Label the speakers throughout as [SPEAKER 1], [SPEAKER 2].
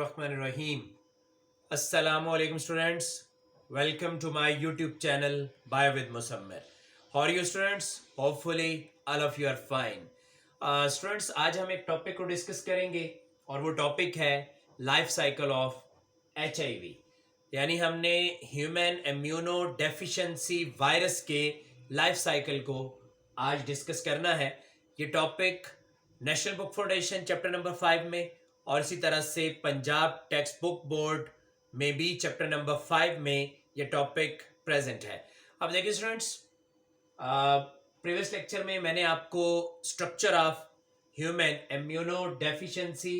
[SPEAKER 1] बिस्मिल्लाहिर्रहमानिर्रहीम। अस्सलामुअलैकुम students, welcome to my YouTube channel bio with Musammar. How are you students? Hopefully all of you are fine. Students, आज हम एक topic को discuss करेंगे और वो टॉपिक है लाइफ साइकिल ऑफ HIV। यानी हमने ह्यूमन इम्यूनो डेफिशिएंसी वायरस के लाइफ साइकिल को आज डिस्कस करना है। ये topic national book foundation chapter number 5 में और इसी तरह से पंजाब टेक्स्ट बुक बोर्ड में भी चैप्टर नंबर 5 में ये टॉपिक प्रेजेंट है। अब देखिए स्टूडेंट्स, प्रीवियस लेक्चर में मैंने आपको structure of human immuno deficiency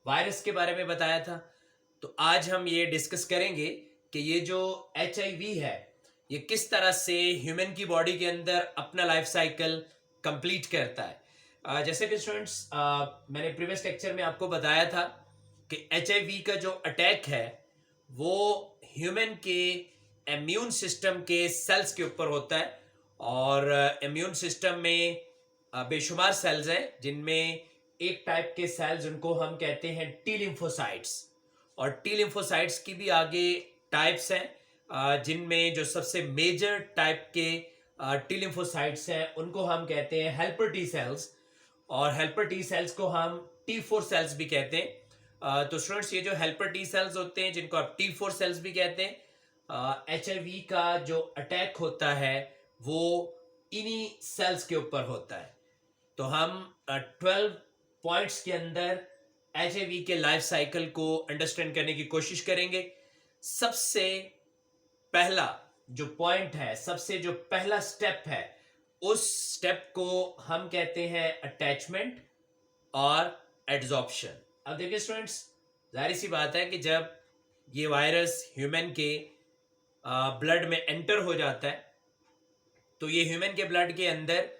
[SPEAKER 1] virus के बारे में बताया था। तो आज हम ये डिस्कस करेंगे कि ये जो HIV है ये किस तरह से ह्यूमन की बॉडी के अंदर अपना लाइफ साइकिल कंप्लीट करता है। जैसे कि स्टूडेंट्स, मैंने प्रीवियस लेक्चर में आपको बताया था कि HIV का जो अटैक है वो ह्यूमन के इम्यून सिस्टम के सेल्स के ऊपर होता है और इम्यून सिस्टम में बेशुमार सेल्स हैं जिनमें एक टाइप के सेल्स उनको हम कहते हैं टी लिम्फोसाइट्स, और टी लिम्फोसाइट्स की भी आगे टाइप्स हैं जिनमें जो सबसे मेजर टाइप के टी लिम्फोसाइट्स हैं उनको हम कहते हैं हेल्पर टी सेल्स, और हेल्पर टी सेल्स को हम T4 सेल्स भी कहते हैं। तो स्टूडेंट्स, ये जो हेल्पर टी सेल्स होते हैं जिनको आप T4 सेल्स भी कहते हैं, HIV का जो अटैक होता है वो इन्हीं सेल्स के ऊपर होता है। तो हम 12 पॉइंट्स के अंदर HIV के लाइफ साइकिल को अंडरस्टैंड करने की कोशिश करेंगे। सबसे पहला जो पॉइंट है, सबसे जो पहला स्टेप है, उस स्टेप को हम कहते हैं अटैचमेंट और एड्सॉर्प्शन। अब देखिए स्टूडेंट्स, जाहिर सी बात है कि जब ये वायरस ह्यूमन के ब्लड में एंटर हो जाता है तो ये ह्यूमन के ब्लड के अंदर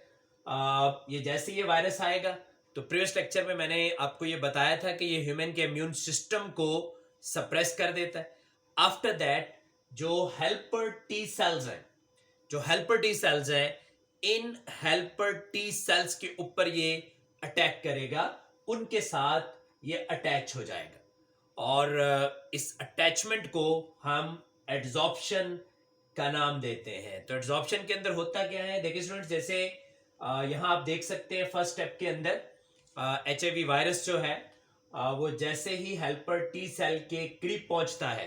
[SPEAKER 1] ये जैसे ये वायरस आएगा, तो प्रीवियस लेक्चर में मैंने आपको ये बताया था कि ये ह्यूमन के इम्यून सिस्टम को सप्रेस कर देता है। आफ्टर दैट जो हेल्पर टी सेल्स हैं, जो हेल्पर टी सेल्स हैं, इन हेल्पर टी सेल्स के ऊपर ये अटैक करेगा, उनके साथ ये अटैच हो जाएगा और इस अटैचमेंट को हम एड्सॉर्प्शन का नाम देते हैं। तो एड्सॉर्प्शन के अंदर होता क्या है, देखिए स्टूडेंट्स, जैसे यहाँ आप देख सकते हैं फर्स्ट स्टेप के अंदर HIV वायरस जो है वो जैसे ही हेल्पर टी सेल के करीब पहुंचता है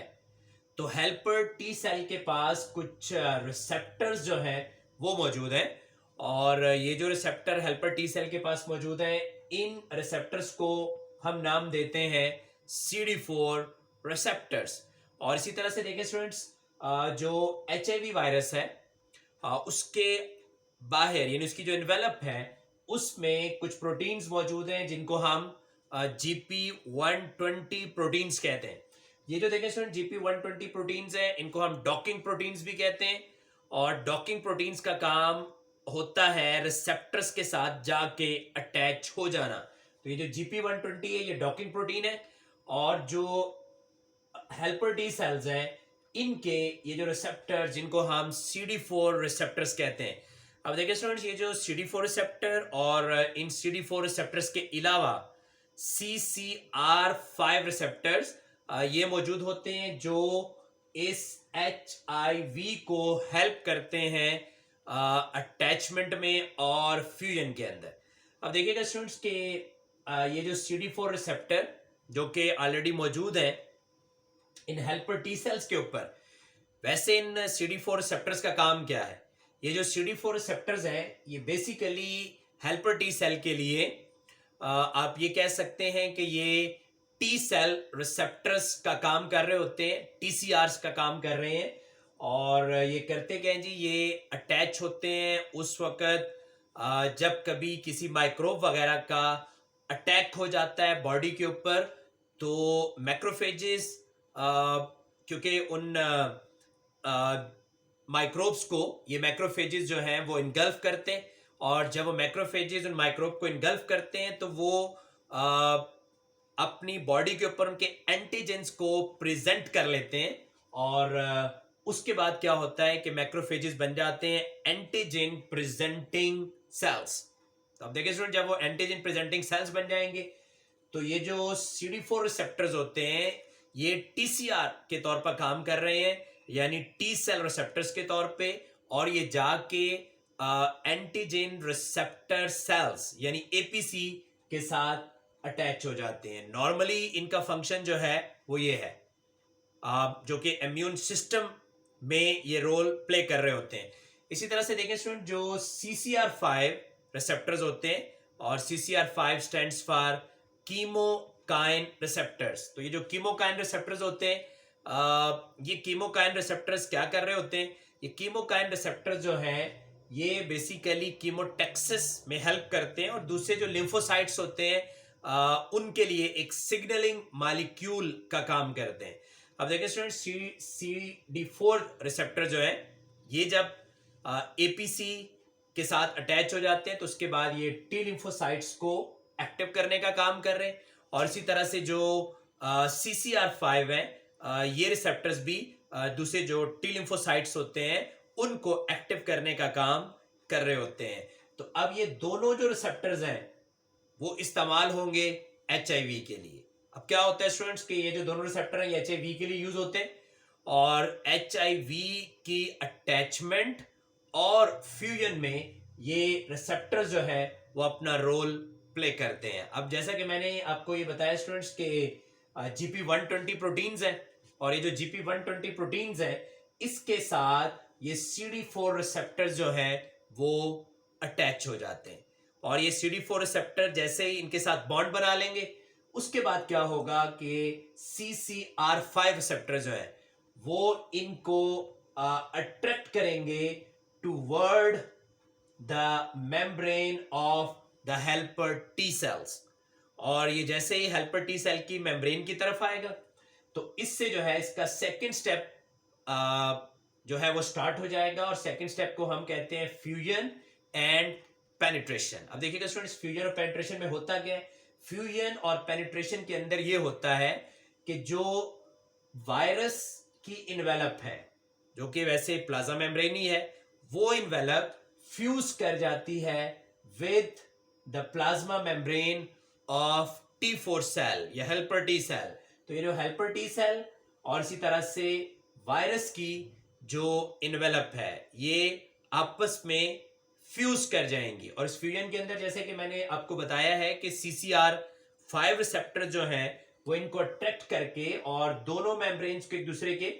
[SPEAKER 1] तो हेल्पर टी सेल के पास कुछ रिसेप्टर्स जो है वो मौजूद हैं, और ये जो रिसेप्टर हेल्पर टी सेल के पास मौजूद है, इन रिसेप्टर्स को हम नाम देते हैं CD4 रिसेप्टर्स। और इसी तरह से देखिए स्टूडेंट्स, जो HIV वायरस है उसके बाहर यानी उसकी जो एनवेलप है उसमें कुछ प्रोटीन्स मौजूद हैं जिनको हम GP120 प्रोटीन्स कहते हैं। ये जो देखें स्टूडेंट GP120 प्रोटीन्स हैं, इनको हम डॉकिंग प्रोटीन्स भी कहते हैं, और डॉकिंग प्रोटीन्स का काम होता है रिसेप्टर्स के साथ जाके अटैच हो जाना। तो ये जो GP120 है ये डॉकिंग प्रोटीन है, और जो हेल्पर टी सेल्स हैं इनके ये जो रिसेप्टर जिनको हम CD4 रिसेप्टर्स कहते हैं। अब देखिए स्टूडेंट्स, ये जो CD4 रिसेप्टर और इन CD4 रिसेप्टर्स के अलावा CCR5 रिसेप्टर्स ये मौजूद होते हैं जो इस HIV को हेल्प करते हैं अटैचमेंट में और फ्यूजन के अंदर। अब देखिएगा स्टूडेंट्स के ये जो CD4 रिसेप्टर जो कि ऑलरेडी मौजूद है इन हेल्पर टी सेल्स के ऊपर, वैसे इन CD4 रिसेप्टर्स का काम क्या है? ये जो CD4 रिसेप्टर्स हैं ये बेसिकली हेल्पर टी सेल के लिए आप ये कह सकते हैं कि ये टी सेल रिसेप्टर्स का काम कर रहे होते हैं, TCRs का काम कर रहे हैं। और ये करते क्या हैं जी, ये अटैच होते हैं उस वक्त जब कभी किसी माइक्रोब वगैरह का अटैक हो जाता है बॉडी के ऊपर, तो मैक्रोफेजेस क्योंकि उन माइक्रोब्स को ये मैक्रोफेजेस जो हैं वो इनगल्फ करते हैं, और जब वो मैक्रोफेजेस उन माइक्रोब को इनगल्फ करते हैं तो वो अपनी बॉडी के ऊपर उनके एंटीजेंस को प्रेजेंट कर लेते हैं, और उसके बाद क्या होता है कि मैक्रोफेजेस बन जाते हैं एंटीजन प्रेजेंटिंग सेल्स। तो अब देखिए स्टूडेंट, जब वो एंटीजन प्रेजेंटिंग सेल्स बन जाएंगे तो ये जो CD4 रिसेप्टर्स होते हैं ये TCR के तौर पर काम कर रहे हैं, यानी टी सेल रिसेप्टर्स के तौर पे, और ये जाके एंटीजन रिसेप्टर सेल्स यानी APC के साथ अटैच हो जाते हैं। नॉर्मली इनका फंक्शन जो है वो ये है, जो कि इम्यून सिस्टम में ये रोल प्ले कर रहे होते हैं। इसी तरह से देखें स्टूडेंट, जो CCR5 रिसेप्टर्स होते हैं, और CCR5 स्टैंड्स फॉर कीमोकाइन रिसेप्टर्स। तो ये जो कीमोकाइन रिसेप्टर्स होते हैं, ये कीमोकाइन रिसेप्टर्स क्या कर रहे होते हैं? ये कीमोकाइन रिसेप्टर्स जो हैं ये बेसिकली कीमोटेक्सिस में हेल्प करते हैं, और दूसरे जो लिम्फोसाइट्स होते हैं उनके लिए एक सिग्नलिंग मॉलिक्यूल का काम करते हैं। अब देखिए स्टूडेंट, CD4 रिसेप्टर जो है ये जब APC के साथ अटैच हो जाते हैं तो उसके बाद ये टी लिम्फोसाइट्स को एक्टिव करने का काम कर रहे हैं, और इसी तरह से जो CCR5 है, ये रिसेप्टर्स भी दूसरे जो टी लिम्फोसाइट्स होते हैं उनको एक्टिव करने का काम कर रहे होते हैं। तो अब ये दोनों जो रिसेप्टर्स हैं वो इस्तेमाल होंगे HIV के लिए। अब क्या होता है स्टूडेंट्स कि ये जो दोनों रिसेप्टर हैं ये HIV के लिए यूज होते हैं, और HIV की अटैचमेंट और फ्यूजन में ये रिसेप्टर्स जो है वो अपना रोल प्ले करते हैं। अब जैसा कि मैंने आपको ये बताया स्टूडेंट्स के GP120 प्रोटीन्स हैं, और ये जो GP120 प्रोटीन्स हैं इसके साथ ये CD4 रिसेप्टर्स जो है वो अटैच हो जाते हैं, और ये CD4 रिसेप्टर जैसे ही इनके साथ बॉन्ड बना लेंगे उसके बाद क्या होगा कि CCR5 रिसेप्टर जो है वो इनको अट्रैक्ट करेंगे toward the membrane of the helper T cells, और ये जैसे ही हेल्पर टी सेल की मेम्ब्रेन की तरफ आएगा तो इससे जो है इसका सेकेंड स्टेप जो है वो स्टार्ट हो जाएगा, और सेकेंड स्टेप को हम कहते हैं फ्यूजन एंड पेनिट्रेशन। अब देखिएगा स्टूडेंट्स, फ्यूजन और पेनिट्रेशन में होता क्या है? फ्यूजन और पेनिट्रेशन के अंदर ये होता है कि जो वायरस की इन्वेलप है, जो कि वैसे प्लाज्मा मेम्ब्रेन ही है, वो इन्वेलप फ्यूज कर जाती है with the plasma membrane of T4 cell या हेल्पर टी सेल। तो ये जो हेल्पर टी सेल और इसी तरह से वायरस की जो इन्वेलप है ये आपस में फ्यूज कर जाएंगी, और इस फ्यूजन के अंदर जैसे कि मैंने आपको बताया है कि CCR5 रिसेप्टर जो हैं वो इनको अट्रैक्ट करके और दोनों मेम्ब्रेन्स को एक दूसरे के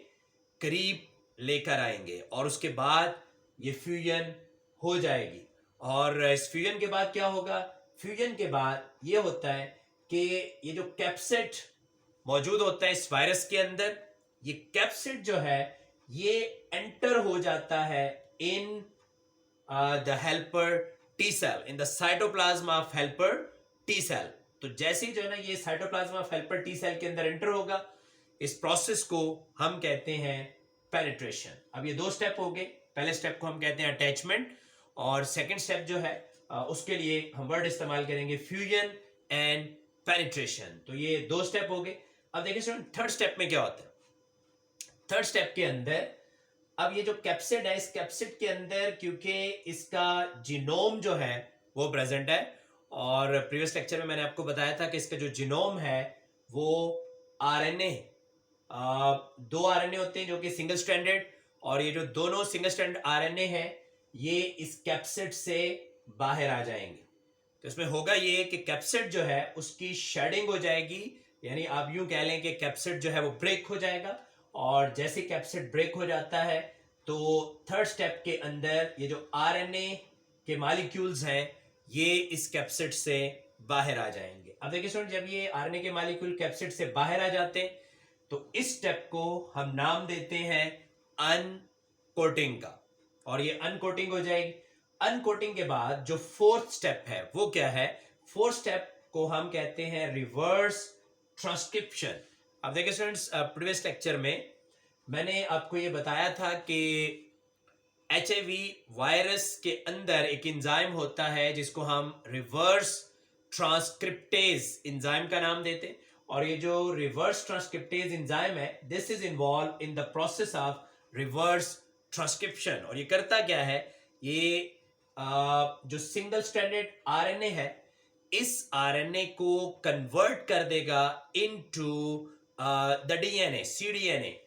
[SPEAKER 1] करीब लेकर आएंगे, और उसके बाद ये फ्यूजन हो जाएगी। और इस फ्यूजन के बाद क्या होगा? फ्यूजन के बाद ये होता है कि ये जो कैप्सिड मौजूद होता है इस वायरस के अंदर, ये कैप्सिड जो है ये एंटर हो जाता है in the helper T cell, in the cytoplasm of helper T cell. तो जैसे ही जो है ना ये cytoplasm of helper T cell के अंदर एंटर होगा, इस प्रोसेस को हम कहते हैं पेनिट्रेशन। अब ये दो स्टेप हो गए। पहले स्टेप को हम कहते हैं अटैचमेंट, और सेकंड स्टेप जो है उसके लिए हम वर्ड इस्तेमाल करेंगे फ्यूजन एंड पेनिट्रेशन। तो ये दो स्टेप हो गए। अब देखिए स्टूडेंट, थर्ड स्टेप में क्या होता है? थर्ड स्टेप के अंदर अब ये जो कैप्सिड है, इस कैप्सिड के अंदर क्योंकि इसका जीनोम जो है वो प्रेजेंट है, और प्रीवियस लेक्चर में मैंने आपको बताया था कि इसका जो जीनोम है वो आरएनए, दो आरएनए होते हैं जो कि सिंगल स्ट्रैंडेड, और ये जो दोनों सिंगल स्ट्रैंडेड आरएनए हैं ये इस कैप्सिड से बाहर आ जाएंगे। तो इसमें होगा ये कि कैप्सिड जो है उसकी शेडिंग हो जाएगी, यानी आप यूं कह लें कि कैप्सिड जो है वो ब्रेक हो जाएगा, और जैसे कैप्सिड ब्रेक हो जाता है तो थर्ड स्टेप के अंदर ये जो आरएनए के मॉलिक्यूल्स हैं ये इस कैप्सिड से बाहर आ जाएंगे। अब देखिए स्टूडेंट, जब ये आरएनए के मॉलिक्यूल कैप्सिड से बाहर आ जाते हैं तो इस स्टेप को हम नाम देते हैं अनकोटिंग का, और ये अनकोटिंग हो जाएगी। अनकोटिंग के बाद जो फोर्थ स्टेप है वो क्या है? फोर्थ स्टेप को हम कहते हैं रिवर्स ट्रांसक्रिप्शन। अब देखिए स्टूडेंट्स, प्रीवियस लेक्चर में मैंने आपको ये बताया था कि HIV वायरस के अंदर एक एंजाइम होता है जिसको हम रिवर्स ट्रांसक्रिप्टेज एंजाइम का नाम देते हैं, और ये जो रिवर्स ट्रांसक्रिप्टेज एंजाइम है this is involve in the process of reverse transcription. और ये करता क्या है? ये जो सिंगल स्ट्रैंडेड आरएनए है इस आरएनए को कन्वर्ट कर देगा इनटू द डीएनए, सीडीएनए।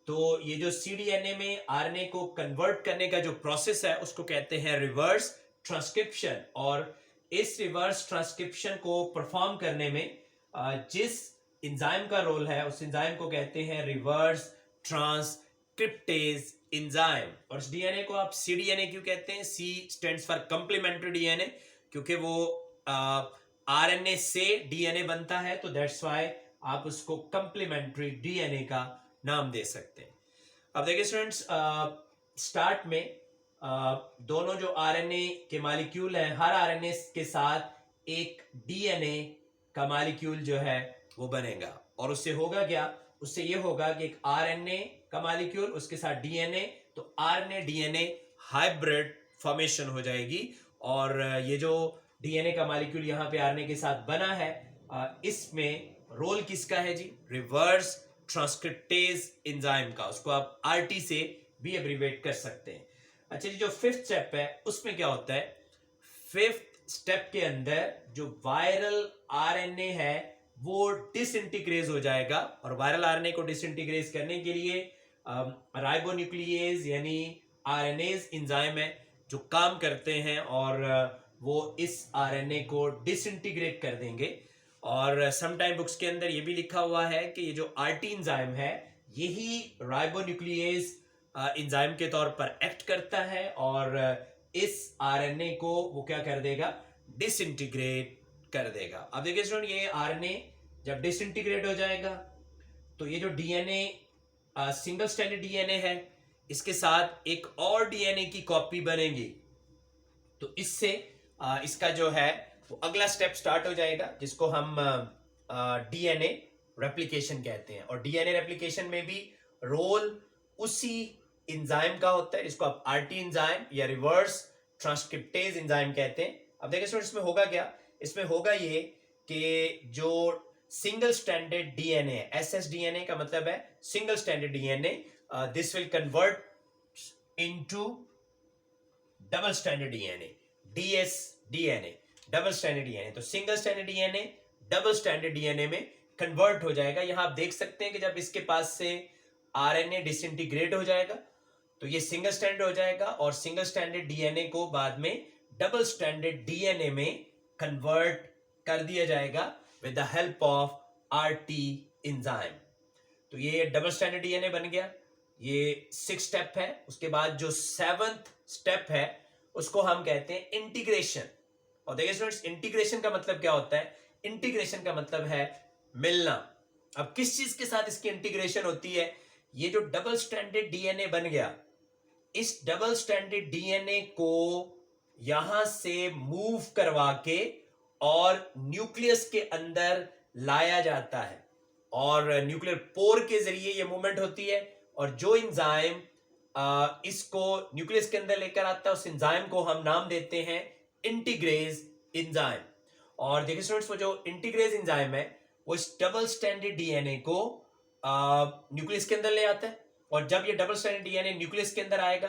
[SPEAKER 1] तो ये जो सीडीएनए में आरएनए को कन्वर्ट करने का जो प्रोसेस है उसको कहते हैं रिवर्स ट्रांसक्रिप्शन। और इस रिवर्स ट्रांसक्रिप्शन को परफॉर्म करने में जिस एंजाइम का रोल है उस एंजाइम को कहते हैं रिवर्स ट्रांसक्रिप्टेज एंजाइम। और इस डीएनए को आप सीडीएनए क्यों कहते हैं? C stands for complementary DNA, क्योंकि वो आरएनए से डीएनए बनता है, तो दैट्स व्हाई आप उसको कंप्लीमेंट्री डीएनए का नाम दे सकते हैं। अब देखिए स्टूडेंट्स, स्टार्ट में दोनों जो आरएनए के मॉलिक्यूल हैं, हर आरएनए के साथ एक डीएनए का मॉलिक्यूल जो है वो बनेगा। और उससे होगा क्या? उससे ये होगा कि एक आरएनए का मॉलिक्यूल उसके साथ डीएनए, तो आरएनए डीएनए हाइब्रिड फॉर्मेशन हो जाएगी। और ये जो डीएनए का मॉलिक्यूल यहाँ पे आरएनए के साथ बना है, इसमें रोल किसका है जी? रिवर्स ट्रांसक्रिप्टेज एंजाइम का। उसको आप आरटी से भी एब्रीवेट कर सकते हैं। अच्छा जी, जो फिफ्थ स्टेप है उसमें क्या होता है? फिफ्थ स्टेप के अंदर जो वायरल आरएनए है वो डिसइंटीग्रेज हो जाएगा। और वायरल आरएनए को डिसइंटीग्रेज करने के लिए राइबोन्यूक्लिएज यानी आरएनएज एंजाइम है जो काम करते हैं, और वो इस आरएनए को डिसइंटीग्रेट कर देंगे। और समटाइम बुक्स के अंदर ये भी लिखा हुआ है कि ये जो आरटी एंजाइम है यही राइबोन्यूक्लिएज एंजाइम के तौर पर एक्ट करता है, और इस आरएनए को वो क्या कर देगा? डिसइंटीग्रेट कर देगा। अब देखिए स्टूडेंट, ये आरएनए जब डिसइंटीग्रेट हो जाएगा तो ये जो डीएनए सिंगल स्ट्रैंडेड डीएनए है इसके साथ एक और डीएनए की कॉपी बनेगी। तो इससे इसका जो है वो अगला स्टेप स्टार्ट हो जाएगा, जिसको हम डीएनए रेप्लिकेशन कहते हैं। और डीएनए रेप्लिकेशन में भी रोल उसी एंजाइम का होता है, जिसको आप आरटी एंजाइम या रिवर्स ट्रांसक्रिप्टेज एंजाइम कहते हैं। अब देखिए स्टूडेंट्स, इसमें होगा क्या? इसमें होगा ये कि जो सिंगल स्ट्रैंडेड डीएनए, एसएसडीएनए का मतलब है single stranded DNA, this will convert into double stranded DNA, dsDNA, double stranded DNA. तो single stranded DNA double stranded DNA में कन्वर्ट हो जाएगा। यहां आप देख सकते हैं कि जब इसके पास से आरएनए डिसइंटीग्रेट हो जाएगा तो ये सिंगल स्ट्रैंडेड हो जाएगा, और सिंगल स्ट्रैंडेड डीएनए को बाद में डबल स्ट्रैंडेड डीएनए में कन्वर्ट कर दिया जाएगा with the help of RT enzyme. तो ये डबल स्ट्रैंडेड डीएनए बन गया। ये 6 स्टेप है। उसके बाद जो 7th स्टेप है उसको हम कहते हैं इंटीग्रेशन। और देखिए स्टूडेंट्स, इंटीग्रेशन का मतलब क्या होता है? इंटीग्रेशन का मतलब है मिलना। अब किस चीज के साथ इसकी इंटीग्रेशन होती है? ये जो डबल स्ट्रैंडेड डीएनए बन गया, इस डबल स्ट्रैंडेड डीएनए को यहां से मूव करवा के और न्यूक्लियस के अंदर लाया जाता है, और न्यूक्लियर पोर के जरिए ये मूवमेंट होती है। और जो एंजाइम इसको न्यूक्लियस के अंदर लेकर आता है उस एंजाइम को हम नाम देते हैं इंटीग्रेज एंजाइम। और देखिए स्टूडेंट्स, वो जो इंटीग्रेज एंजाइम है वो इस डबल स्ट्रैंडेड डीएनए को न्यूक्लियस के अंदर ले आता है। और जब ये डबल स्ट्रैंडेड डीएनए न्यूक्लियस के अंदर आएगा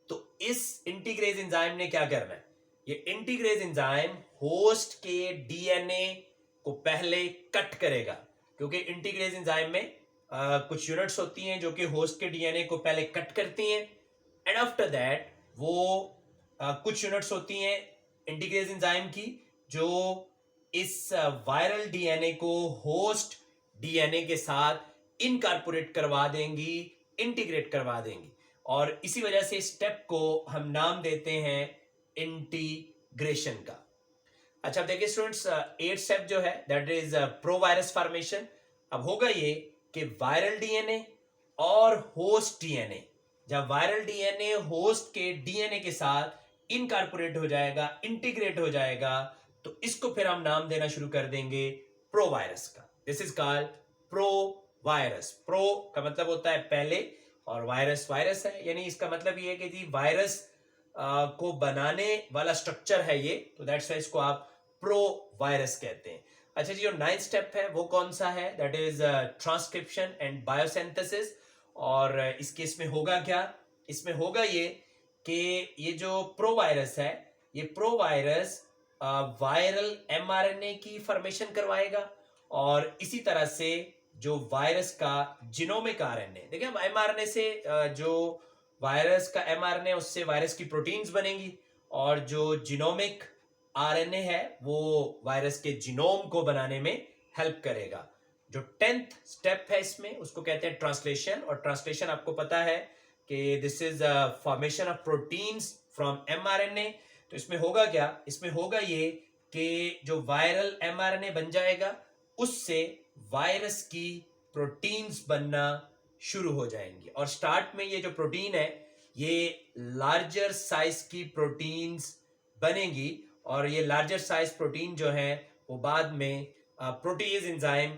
[SPEAKER 1] तो इस इंटीग्रेज एंजाइम ने क्या करना है? ये इंटीग्रेज एंजाइम होस्ट के डीएनए को पहले कट करेगा, क्योंकि इंटीग्रेज एंजाइम में कुछ यूनिट्स होती हैं जो कि होस्ट के डीएनए को पहले कट करती हैं, एंड आफ्टर दैट वो कुछ यूनिट्स होती हैं इंटीग्रेज एंजाइम की जो इस वायरल डीएनए को होस्ट डीएनए के साथ इनकॉर्पोरेट करवा देंगी, इंटीग्रेट करवा देंगी। और इसी वजह से स्टेप को हम नाम देते हैं इंटीग्रेशन का। अच्छा, अब देखिए स्टूडेंट्स, 8th स्टेप जो है that is pro virus formation. अब होगा ये कि वायरल डीएनए और होस्ट डीएनए, जब वायरल डीएनए होस्ट के डीएनए के साथ इनकॉर्पोरेट हो जाएगा, इंटीग्रेट हो जाएगा, तो इसको फिर हम नाम देना शुरू कर देंगे प्रो वायरस का। This is called pro virus. Pro का मतलब होता है पहले, और वायरस वायरस है, यानी इसका मतलब ये है कि जी वायरस को बनाने वाला स्ट्रक्चर है ये, तो दैट्स व्हाई इसको आप प्रो वायरस कहते हैं। अच्छा जी, जो 9th स्टेप है वो कौन सा है? That is transcription and biosynthesis. और इस केस में होगा क्या? इसमें होगा ये कि ये जो प्रो वायरस है, ये प्रो वायरस वायरल एमआरएनए की फॉर्मेशन करवाएगा, और इसी तरह से जो वायरस का जिनोमिक आरएनए, देखिए एमआरएनए से जो वायरस का एमआरएनए उससे वायरस की प्रोटीन्स बनेंगी, और जो जिनोमिक आरएनए है वो वायरस के जीनोम को बनाने में हेल्प करेगा। जो 10th स्टेप है इसमें उसको कहते हैं ट्रांसलेशन, और ट्रांसलेशन आपको पता है कि this is formation of proteins from mRNA. तो इसमें होगा क्या, इसमें होगा ये कि जो वायरल एमआरएनए बन जाएगा उससे वायरस की प्रोटीन्स बनना शुरू हो जाएंगी, और स्टार्ट में ये जो प्रोटीन है ये लार्जर साइज की प्रोटीन्स बनेंगी, और ये लार्जर साइज प्रोटीन जो है वो बाद में प्रोटीज एंजाइम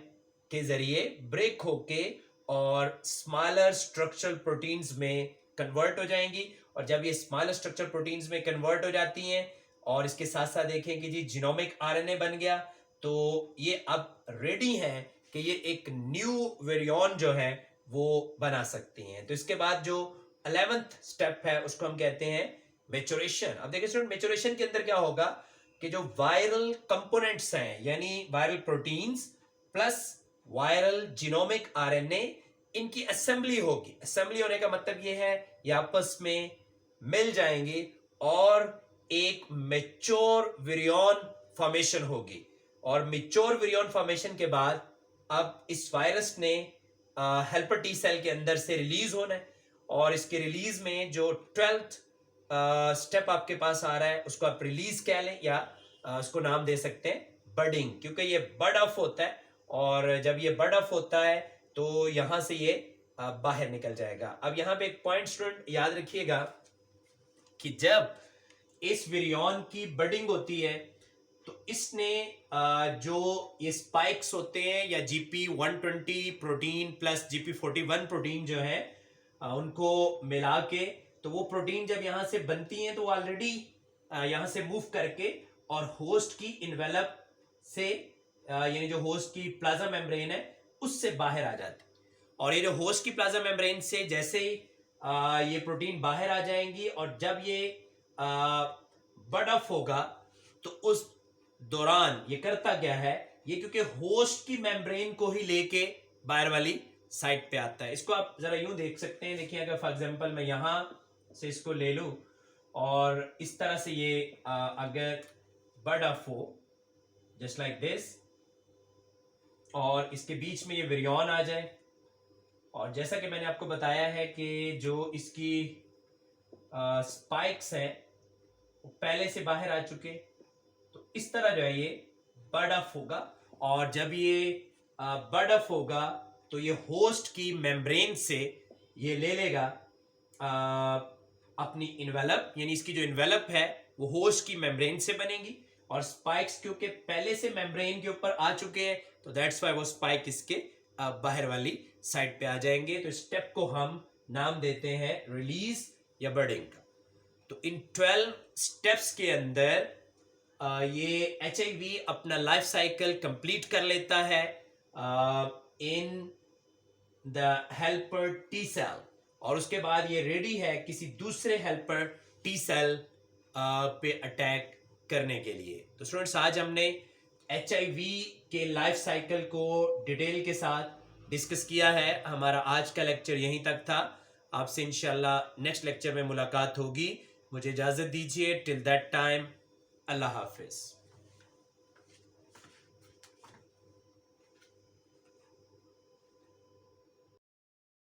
[SPEAKER 1] के जरिए ब्रेक होके और स्मॉलर स्ट्रक्चरल प्रोटीन्स में कन्वर्ट हो जाएंगी। और जब ये स्मॉलर स्ट्रक्चर प्रोटीन्स में कन्वर्ट हो जाती हैं और इसके साथ साथ देखें कि जी जीनोमिक आरएनए बन गया, तो ये अब रेडी हैं कि ये एक न्यू वेरियन जो है वो बना सकती हैं। तो इसके बाद जो 11th स्टेप है उसको हम कहते हैं मेचुरेशन। अब देखिए स्टूडेंट, मेचुरेशन के अंदर क्या होगा कि जो वायरल कंपोनेंट्स हैं यानी viral proteins plus viral genomic RNA, इनकी असेंबली होगी। असेंबली होने का मतलब ये है ये आपस में मिल जाएंगे और एक मेच्योर विरियन फॉर्मेशन होगी, और मेच्योर विरियन फॉर्मेशन के बाद अब इस वायरस ने हेल्पर टी सेल के अंदर से रिलीज होना है, और इसके रिलीज में जो 12th स्टेप आपके पास आ रहा है उसको आप रिलीज कह लें, या उसको नाम दे सकते हैं बडिंग, क्योंकि ये बड ऑफ होता है, और जब ये बड ऑफ होता है तो यहां से ये बाहर निकल जाएगा। अब यहां पे एक पॉइंट स्टूडेंट याद रखिएगा कि जब इस विरियन की बडिंग होती है तो इसने जो ये स्पाइक्स होते हैं या GP120 protein plus GP41 protein जो है उनको मिला के, तो वो प्रोटीन जब यहां से बनती हैं तो ऑलरेडी यहां से मूव करके और होस्ट की इन्वेलप से यानी जो होस्ट की प्लाज्मा मेम्ब्रेन है उससे बाहर आ जाती, और ये जो होस्ट की प्लाज्मा मेम्ब्रेन से जैसे ही ये प्रोटीन बाहर आ जाएंगी, और जब ये बड ऑफ होगा तो उस दौरान ये करता क्या है, ये क्योंकि होस्ट की मेम्ब्रेन को ही लेके बाहर वाली साइड पे आता है। इसको आप जरा यूं देख सकते हैं, देखिए अगर फॉर एग्जांपल मैं यहां से इसको ले लूं और इस तरह से ये अगर बड ऑफ हो जस्ट लाइक दिस, और इसके बीच में ये विरियन आ जाए, और जैसा कि मैंने आपको बताया है कि जो इसकी स्पाइक्स हैं वो पहले से बाहर आ चुके, तो इस तरह जो है ये बड ऑफ होगा, और जब ये बड ऑफ होगा तो ये होस्ट की मेम्ब्रेन से ये ले लेगा अपनी इन्वेलप, यानी इसकी जो इन्वेलप है वो होस्ट की मेम्ब्रेन से बनेगी, और स्पाइक्स क्योंकि पहले से मेम्ब्रेन के ऊपर आ चुके हैं तो दैट्स व्हाई वो स्पाइक इसके बाहर वाली साइड पे आ जाएंगे। तो स्टेप को हम नाम देते हैं रिलीज या बर्डिंग का। तो इन 12 स्टेप्स के अंदर ये HIV अपना लाइफ साइकिल कंप्लीट कर लेता है in the helper T cell, और उसके बाद ये रेडी है किसी दूसरे हेल्पर टी सेल पे अटैक करने के लिए। तो स्टूडेंट्स, आज हमने HIV के लाइफ साइकिल को डिटेल के साथ डिस्कस किया है। हमारा आज का लेक्चर यहीं तक था। आपसे इंशाल्लाह नेक्स्ट लेक्चर में मुलाकात होगी। मुझे इजाज़त दीजिए। टिल दैट टाइम, अल्लाह हाफिज़।